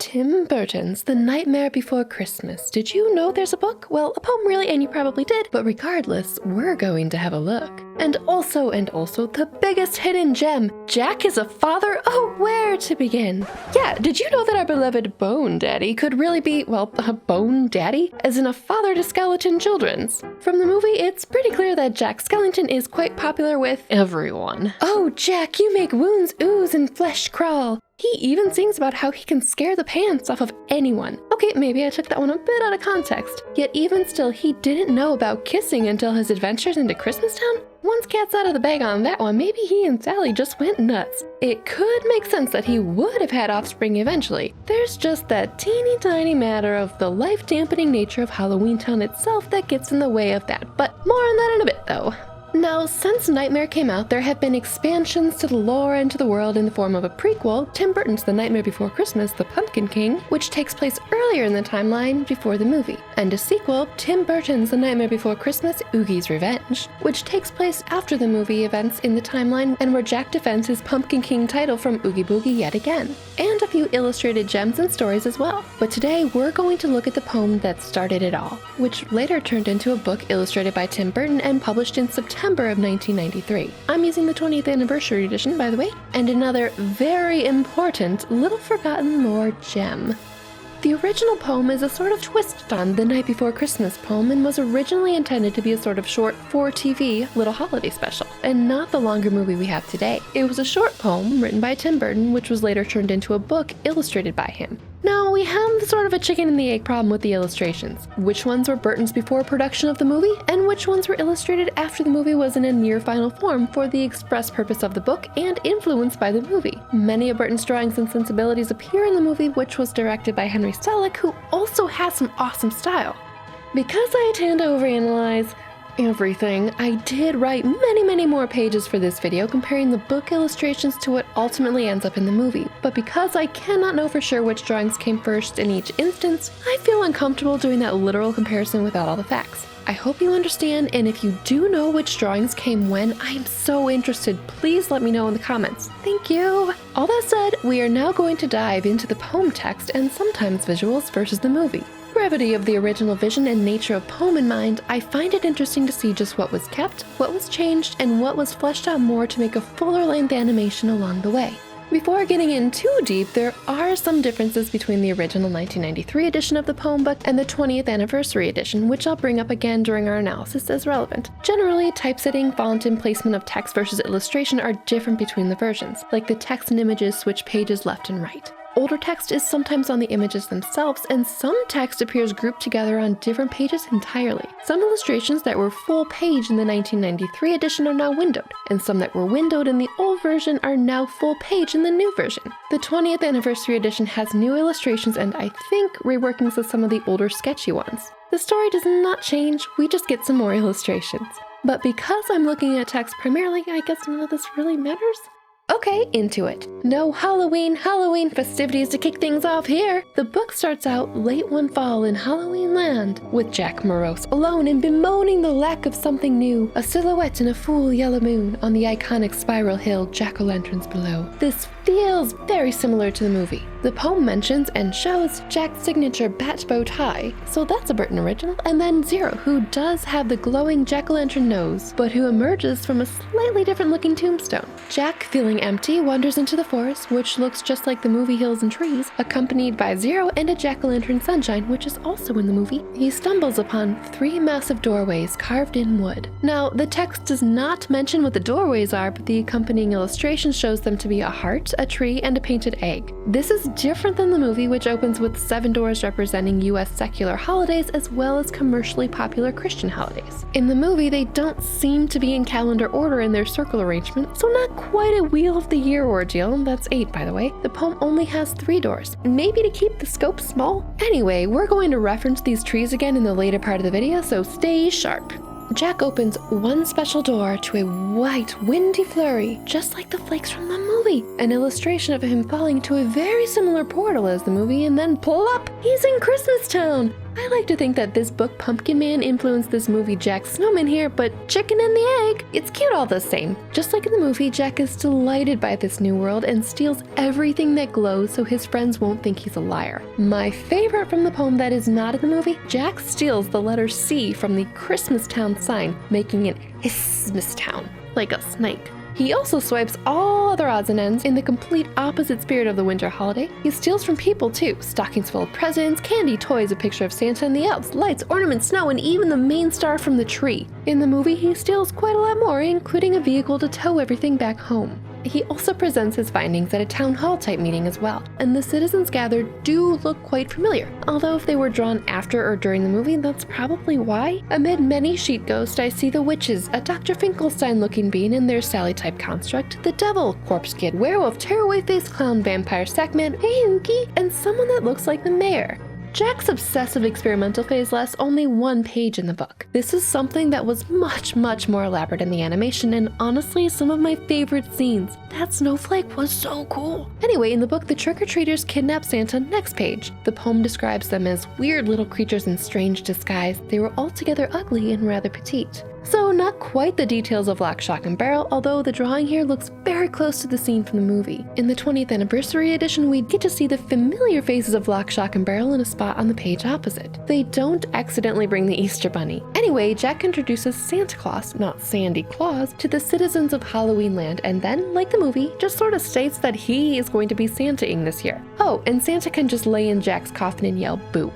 Tim Burton's The Nightmare Before Christmas. Did you know there's a book? Well, a poem really, and you probably did, but regardless, we're going to have a look. And also, the biggest hidden gem, Jack is a father? Oh, where to begin? Yeah, did you know that our beloved Booonneee Daddy could really be, well, a Bone Daddy? As in a father to skeleton children's. From the movie, it's pretty clear that Jack Skellington is quite popular with everyone. Oh, Jack, you make wounds ooze and flesh crawl. He even sings about how he can scare the pants off of anyone. Okay, maybe I took that one a bit out of context. Yet even still, he didn't know about kissing until his adventures into Christmastown? Once cat's out of the bag on that one, maybe he and Sally just went nuts. It could make sense that he would have had offspring eventually. There's just that teeny tiny matter of the life-dampening nature of Halloweentown itself that gets in the way of that. But more on that in a bit though. Now, since Nightmare came out, there have been expansions to the lore and to the world in the form of a prequel, Tim Burton's The Nightmare Before Christmas, The Pumpkin King, which takes place earlier in the timeline before the movie, and a sequel, Tim Burton's The Nightmare Before Christmas, Oogie's Revenge, which takes place after the movie events in the timeline and where Jack defends his Pumpkin King title from Oogie Boogie yet again, and a few illustrated gems and stories as well. But today, we're going to look at the poem that started it all, which later turned into a book illustrated by Tim Burton and published in September of 1993. I'm using the 20th anniversary edition, by the way, and another very important, little forgotten lore gem. The original poem is a sort of twist on The Night Before Christmas poem and was originally intended to be a sort of short for-TV little holiday special, and not the longer movie we have today. It was a short poem written by Tim Burton, which was later turned into a book illustrated by him. Now, we have sort of a chicken and the egg problem with the illustrations. Which ones were Burton's before production of the movie, and which ones were illustrated after the movie was in a near final form for the express purpose of the book and influenced by the movie. Many of Burton's drawings and sensibilities appear in the movie, which was directed by Selick, who also has some awesome style. Because I tend to overanalyze everything, I did write many more pages for this video comparing the book illustrations to what ultimately ends up in the movie, but because I cannot know for sure which drawings came first in each instance, I feel uncomfortable doing that literal comparison without all the facts. I hope you understand, and if you do know which drawings came when, I'm so interested. Please let me know in the comments. Thank you! All that said, we are now going to dive into the poem text and sometimes visuals versus the movie. Brevity of the original vision and nature of poem in mind, I find it interesting to see just what was kept, what was changed, and what was fleshed out more to make a fuller-length animation along the way. Before getting in too deep, there are some differences between the original 1993 edition of the poem book and the 20th anniversary edition, which I'll bring up again during our analysis as relevant. Generally, typesetting, font, and placement of text versus illustration are different between the versions, like the text and images switch pages left and right. Older text is sometimes on the images themselves, and some text appears grouped together on different pages entirely. Some illustrations that were full page in the 1993 edition are now windowed, and some that were windowed in the old version are now full page in the new version. The 20th anniversary edition has new illustrations and I think reworkings of some of the older sketchy ones. The story does not change, we just get some more illustrations. But because I'm looking at text primarily, I guess none of this really matters? Okay, into it. No Halloween festivities to kick things off here. The book starts out late one fall in Halloweenland, with Jack morose, alone and bemoaning the lack of something new, a silhouette in a full yellow moon on the iconic spiral hill jack-o'-lanterns below. This feels very similar to the movie. The poem mentions and shows Jack's signature bat bow tie, so that's a Burton original, and then Zero, who does have the glowing jack-o'-lantern nose, but who emerges from a slightly different looking tombstone. Jack, feeling empty, wanders into the forest, which looks just like the movie Hills and Trees, accompanied by Zero and a jack-o'-lantern Sunshine, which is also in the movie. He stumbles upon 3 massive doorways carved in wood. Now, the text does not mention what the doorways are, but the accompanying illustration shows them to be a heart, a tree, and a painted egg. This is different than the movie, which opens with 7 doors representing US secular holidays as well as commercially popular Christian holidays. In the movie, they don't seem to be in calendar order in their circle arrangement, so not quite a Wheel of the Year ordeal. That's 8, by the way. The poem only has 3 doors, maybe to keep the scope small? Anyway, we're going to reference these trees again in the later part of the video, so stay sharp. Jack opens one special door to a white, windy flurry, just like the flakes from the movie. An illustration of him falling to a very similar portal as the movie, and then plop, he's in Christmastown. I like to think that this book Pumpkin Man influenced this movie Jack Snowman here, but chicken and the egg, it's cute all the same. Just like in the movie, Jack is delighted by this new world and steals everything that glows so his friends won't think he's a liar. My favorite from the poem that is not in the movie, Jack steals the letter C from the Christmastown sign, making it Christmastown, like a snake. He also swipes all other odds and ends in the complete opposite spirit of the winter holiday. He steals from people too, stockings full of presents, candy, toys, a picture of Santa and the elves, lights, ornaments, snow, and even the main star from the tree. In the movie, he steals quite a lot more, including a vehicle to tow everything back home. He also presents his findings at a town hall type meeting as well, and the citizens gathered do look quite familiar. Although if they were drawn after or during the movie, that's probably why. Amid many sheet ghosts, I see the witches, a Dr. Finkelstein-looking being in their Sally-type construct, the devil, corpse kid, werewolf, tearaway-faced clown, vampire, sackman, hey Ookie, and someone that looks like the mayor. Jack's obsessive experimental phase lasts only 1 page in the book. This is something that was much more elaborate in the animation, and honestly some of my favorite scenes. That snowflake was so cool. Anyway, in the book, the trick-or-treaters kidnap Santa next page. The poem describes them as weird little creatures in strange disguise. They were altogether ugly and rather petite. So not quite the details of Lock, Shock, and Barrel, although the drawing here looks very close to the scene from the movie. In the 20th anniversary edition, we get to see the familiar faces of Lock, Shock, and Barrel in a spot on the page opposite. They don't accidentally bring the Easter Bunny. Anyway, Jack introduces Santa Claus, not Sandy Claus, to the citizens of Halloweenland, and then, like the movie, just sort of states that he is going to be Santa-ing this year. Oh, and Santa can just lay in Jack's coffin and yell, boo.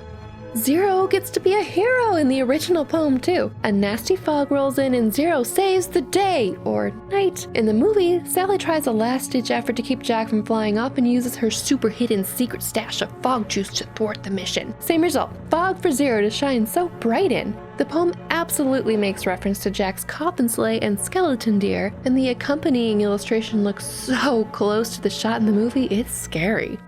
Zero gets to be a hero in the original poem too. A nasty fog rolls in and Zero saves the day, or night. In the movie, Sally tries a last-ditch effort to keep Jack from flying off and uses her super hidden secret stash of fog juice to thwart the mission. Same result, fog for Zero to shine so bright in. The poem absolutely makes reference to Jack's coffin sleigh and skeleton deer, and the accompanying illustration looks so close to the shot in the movie, it's scary.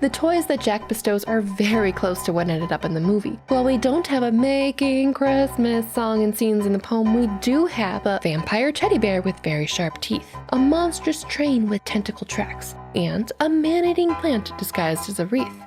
The toys that Jack bestows are very close to what ended up in the movie. While we don't have a Making Christmas song and scenes in the poem, we do have a vampire teddy bear with very sharp teeth, a monstrous train with tentacle tracks, and a man-eating plant disguised as a wreath.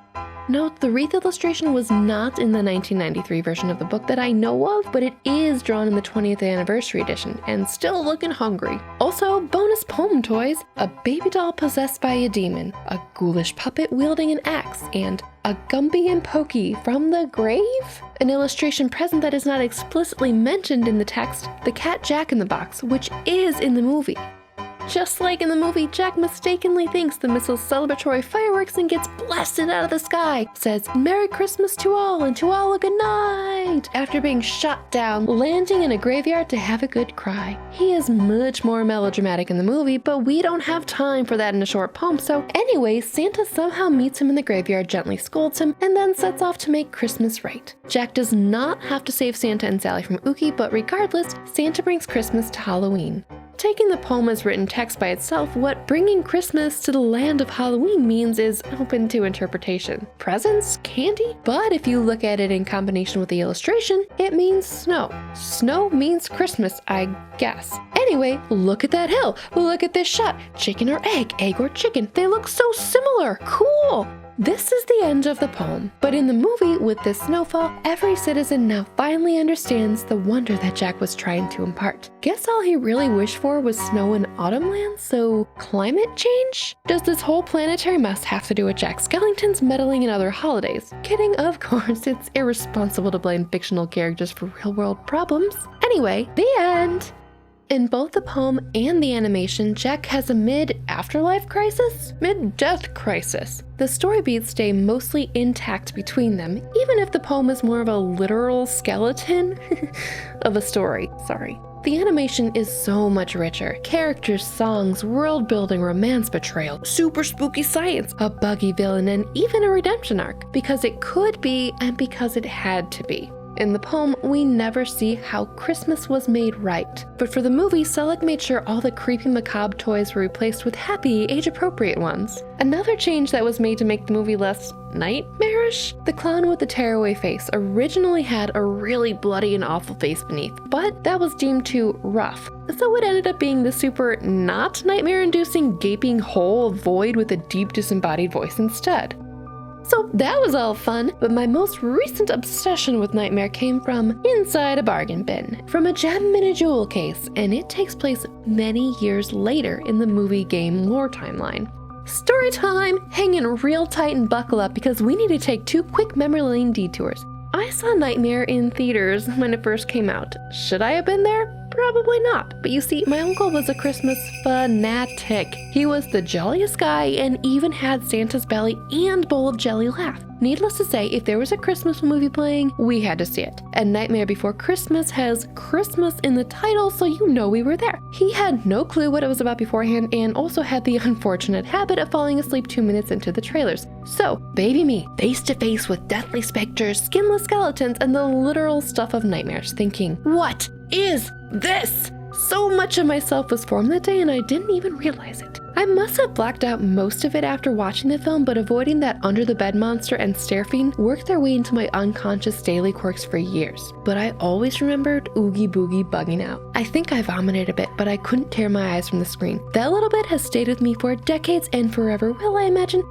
Note, the wreath illustration was not in the 1993 version of the book that I know of, but it is drawn in the 20th anniversary edition, and still looking hungry. Also, bonus poem toys, a baby doll possessed by a demon, a ghoulish puppet wielding an axe, and a Gumby and Pokey from the grave? An illustration present that is not explicitly mentioned in the text, the cat Jack in the Box, which is in the movie. Just like in the movie, Jack mistakenly thinks the missile's celebratory fireworks and gets blasted out of the sky, says Merry Christmas to all and to all a good night, after being shot down, landing in a graveyard to have a good cry. He is much more melodramatic in the movie, but we don't have time for that in a short poem, so anyway, Santa somehow meets him in the graveyard, gently scolds him, and then sets off to make Christmas right. Jack does not have to save Santa and Sally from Ookie, but regardless, Santa brings Christmas to Halloween. Taking the poem as written text by itself, what bringing Christmas to the land of Halloween means is open to interpretation. Presents? Candy? But if you look at it in combination with the illustration, it means snow. Snow means Christmas, I guess. Anyway, look at that hill. Look at this shot. Chicken or egg, egg or chicken. They look so similar. Cool! This is the end of the poem, but in the movie, with this snowfall, every citizen now finally understands the wonder that Jack was trying to impart. Guess all he really wished for was snow in Autumnland, so climate change? Does this whole planetary mess have to do with Jack Skellington's meddling in other holidays? Kidding, of course, it's irresponsible to blame fictional characters for real-world problems. Anyway, the end! In both the poem and the animation, Jack has a mid-afterlife crisis? Mid-death crisis. The story beats stay mostly intact between them, even if the poem is more of a literal skeleton of a story. Sorry. The animation is so much richer. Characters, songs, world building, romance, betrayal, super spooky science, a buggy villain, and even a redemption arc. Because it could be, and because it had to be. In the poem, we never see how Christmas was made right. But for the movie, Selick made sure all the creepy macabre toys were replaced with happy, age-appropriate ones. Another change that was made to make the movie less nightmarish? The clown with the tearaway face originally had a really bloody and awful face beneath, but that was deemed too rough. So it ended up being the super not nightmare-inducing gaping hole void with a deep disembodied voice instead. So that was all fun, but my most recent obsession with Nightmare came from inside a bargain bin, from a gem in a jewel case, and it takes place many years later in the movie game lore timeline. Story time! Hang in real tight and buckle up because we need to take 2 quick memory lane detours. I saw Nightmare in theaters when it first came out. Should I have been there? Probably not, but you see, my uncle was a Christmas fanatic. He was the jolliest guy and even had Santa's belly and bowl of jelly laugh. Needless to say, if there was a Christmas movie playing, we had to see it. And Nightmare Before Christmas has Christmas in the title, so you know we were there. He had no clue what it was about beforehand and also had the unfortunate habit of falling asleep 2 minutes into the trailers. So, baby me, face to face with deathly specters, skinless skeletons, and the literal stuff of nightmares, thinking, what is this? So much of myself was formed that day and I didn't even realize it. I must have blacked out most of it after watching the film, but avoiding that under-the-bed monster and stare fiend worked their way into my unconscious daily quirks for years. But I always remembered Oogie Boogie bugging out. I think I vomited a bit, but I couldn't tear my eyes from the screen. That little bit has stayed with me for decades and forever will, I imagine.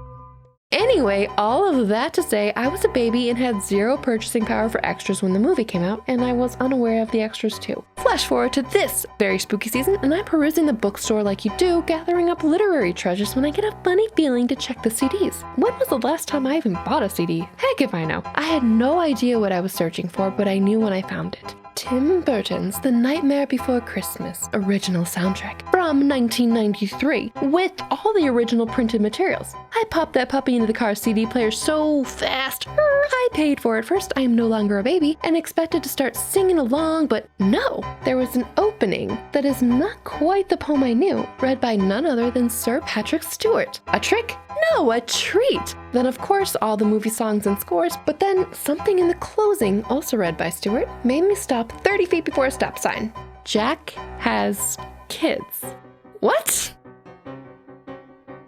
Anyway, all of that to say, I was a baby and had 0 purchasing power for extras when the movie came out, and I was unaware of the extras too. Flash forward to this very spooky season, and I'm perusing the bookstore like you do, gathering up literary treasures when I get a funny feeling to check the CDs. When was the last time I even bought a CD? Heck if I know. I had no idea what I was searching for, but I knew when I found it. Tim Burton's The Nightmare Before Christmas original soundtrack from 1993 with all the original printed materials. I popped that puppy into the car CD player so fast. I paid for it first. I am no longer a baby and expected to start singing along, but no, there was an opening that is not quite the poem I knew, read by none other than Sir Patrick Stewart. A trick? No, a treat! Then of course all the movie songs and scores, but then something in the closing, also read by Stewart, made me stop 30 feet before a stop sign. Jack has kids. What?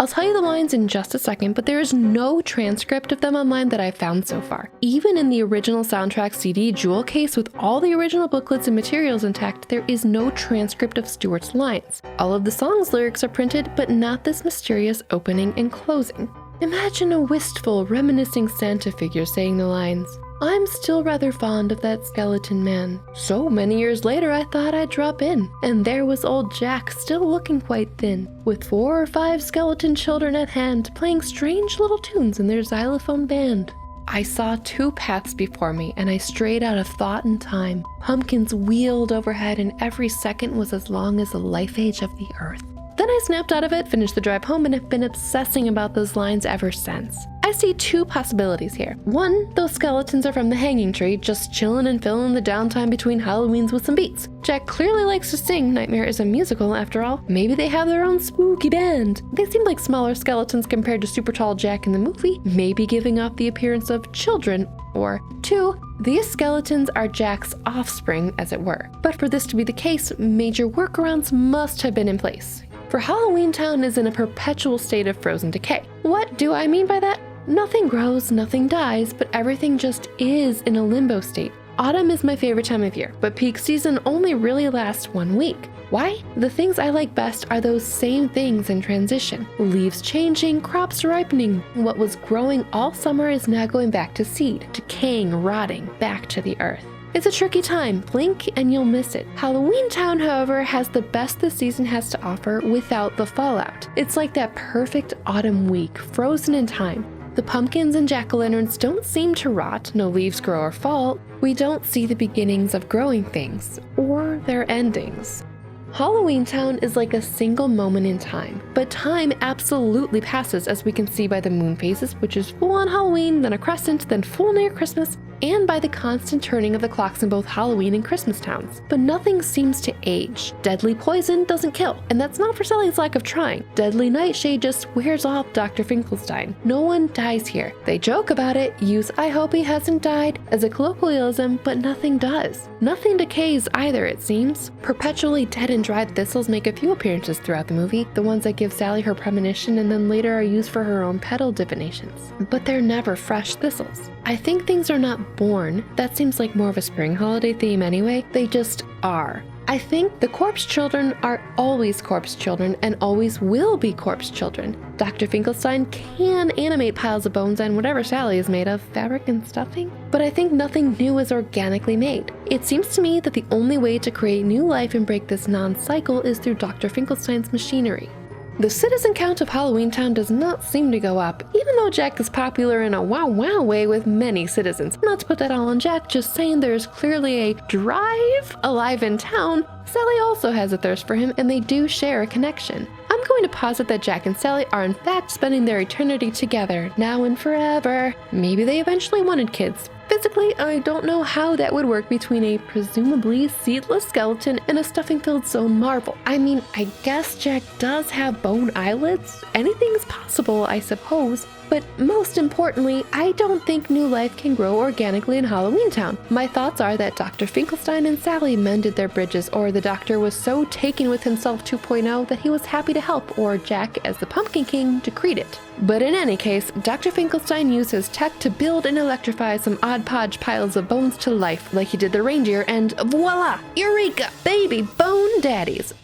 I'll tell you the lines in just a second, but there is no transcript of them online that I've found so far. Even in the original soundtrack CD jewel case with all the original booklets and materials intact, there is no transcript of Stewart's lines. All of the song's lyrics are printed, but not this mysterious opening and closing. Imagine a wistful, reminiscing Santa figure saying the lines, "I'm still rather fond of that skeleton man." So many years later I thought I'd drop in, and there was old Jack still looking quite thin, with 4 or 5 skeleton children at hand playing strange little tunes in their xylophone band. I saw 2 paths before me, and I strayed out of thought and time. Pumpkins wheeled overhead, and every second was as long as the life age of the earth. Then I snapped out of it, finished the drive home, and have been obsessing about those lines ever since. I see 2 possibilities here. 1, those skeletons are from the hanging tree, just chillin' and filling the downtime between Halloweens with some beats. Jack clearly likes to sing. Nightmare is a musical after all. Maybe they have their own spooky band. They seem like smaller skeletons compared to super tall Jack in the movie, maybe giving off the appearance of children. Or 2, these skeletons are Jack's offspring, as it were. But for this to be the case, major workarounds must have been in place. For Halloween Town is in a perpetual state of frozen decay. What do I mean by that? Nothing grows, nothing dies, but everything just is in a limbo state. Autumn is my favorite time of year, but peak season only really lasts 1 week. Why? The things I like best are those same things in transition. Leaves changing, crops ripening. What was growing all summer is now going back to seed, decaying, rotting, back to the earth. It's a tricky time. Blink and you'll miss it. Halloween Town, however, has the best the season has to offer without the fallout. It's like that perfect autumn week, frozen in time. The pumpkins and jack-o'-lanterns don't seem to rot, no leaves grow or fall. We don't see the beginnings of growing things, or their endings. Halloween Town is like a single moment in time, but time absolutely passes, as we can see by the moon phases, which is full on Halloween, then a crescent, then full near Christmas, and by the constant turning of the clocks in both Halloween and Christmas towns. But nothing seems to age. Deadly poison doesn't kill, and that's not for Sally's lack of trying. Deadly nightshade just wears off Dr. Finkelstein. No one dies here. They joke about it, use "I hope he hasn't died" as a colloquialism, but nothing does. Nothing decays either, it seems. Perpetually dead and dried thistles make a few appearances throughout the movie, the ones that give Sally her premonition and then later are used for her own petal divinations. But they're never fresh thistles. I think things are not born. That seems like more of a spring holiday theme anyway. They just are. I think the corpse children are always corpse children and always will be corpse children. Dr. Finkelstein can animate piles of bones and whatever Sally is made of, fabric and stuffing. But I think nothing new is organically made. It seems to me that the only way to create new life and break this non-cycle is through Dr. Finkelstein's machinery. The citizen count of Halloweentown does not seem to go up, even though Jack is popular in a wow way with many citizens. Not to put that all on Jack, just saying there's clearly a drive alive in town. Sally also has a thirst for him, and they do share a connection. I'm going to posit that Jack and Sally are in fact spending their eternity together, now and forever. Maybe they eventually wanted kids. Physically, I don't know how that would work between a presumably seedless skeleton and a stuffing-filled stone marble. I mean, I guess Jack does have bone eyelids. Anything's possible, I suppose. But most importantly, I don't think new life can grow organically in Halloweentown. My thoughts are that Dr. Finkelstein and Sally mended their bridges, or the doctor was so taken with himself 2.0 that he was happy to help, or Jack, as the Pumpkin King, decreed it. But in any case, Dr. Finkelstein used his tech to build and electrify some odd podge piles of bones to life, like he did the reindeer, and voila! Eureka! Baby bone daddies!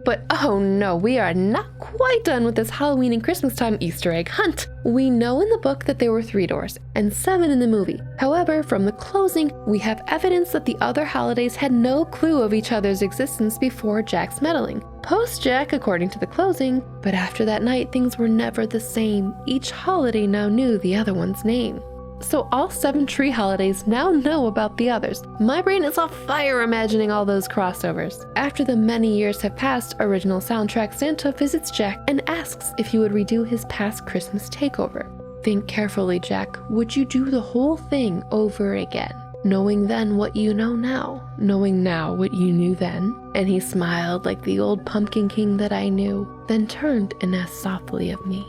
But oh no, we are not quite done with this Halloween and Christmastime Easter egg hunt. We know in the book that there were 3 doors, and 7 in the movie. However, from the closing, we have evidence that the other holidays had no clue of each other's existence before Jack's meddling. Post-Jack, according to the closing, but after that night, things were never the same. Each holiday now knew the other one's name. So all 7 tree holidays now know about the others. My brain is on fire imagining all those crossovers. After the many years have passed, original soundtrack Santa visits Jack and asks if he would redo his past Christmas takeover. Think carefully, Jack. Would you do the whole thing over again? Knowing then what you know now, knowing now what you knew then. And he smiled like the old Pumpkin King that I knew, then turned and asked softly of me,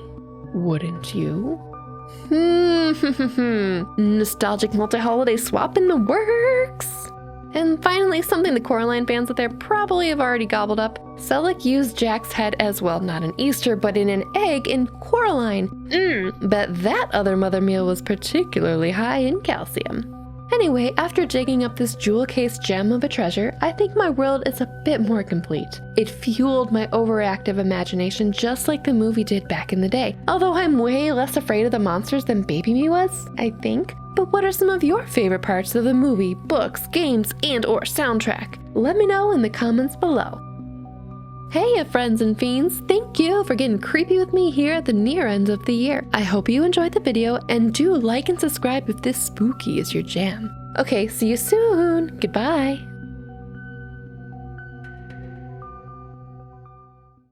"Wouldn't you?" Nostalgic multi-holiday swap in the works! And finally, something the Coraline fans out there probably have already gobbled up. Selick used Jack's head as well, not in Easter, but in an egg in Coraline. Bet that other mother meal was particularly high in calcium. Anyway, after digging up this jewel-cased gem of a treasure, I think my world is a bit more complete. It fueled my overactive imagination just like the movie did back in the day. Although I'm way less afraid of the monsters than Baby Me was, I think. But what are some of your favorite parts of the movie, books, games, and/or soundtrack? Let me know in the comments below. Hey friends and fiends, thank you for getting creepy with me here at the near end of the year. I hope you enjoyed the video, and do like and subscribe if this spooky is your jam. Okay, see you soon. Goodbye.